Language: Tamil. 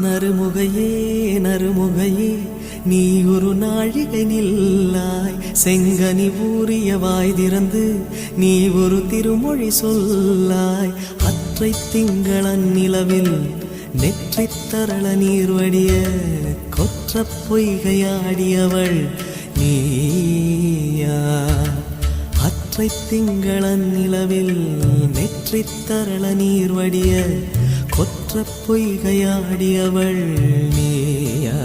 நறுமுகையே நறுமுகையே நீ ஒரு நாழிகை நில்லாய், செங்கனி ஊறிய வாய் திறந்து நீ ஒரு திருமொழி சொல்லாய். அற்றை திங்களன் நிலவில் நெற்றித் தரள நீர் வடிய கொற்ற பொய்கையாடியவள் நீயா. அற்றை திங்களன் நிலவில் நெற்றித் தரள நீர் வடிய கொற்ற பொய்கையாடியவள் நீயா.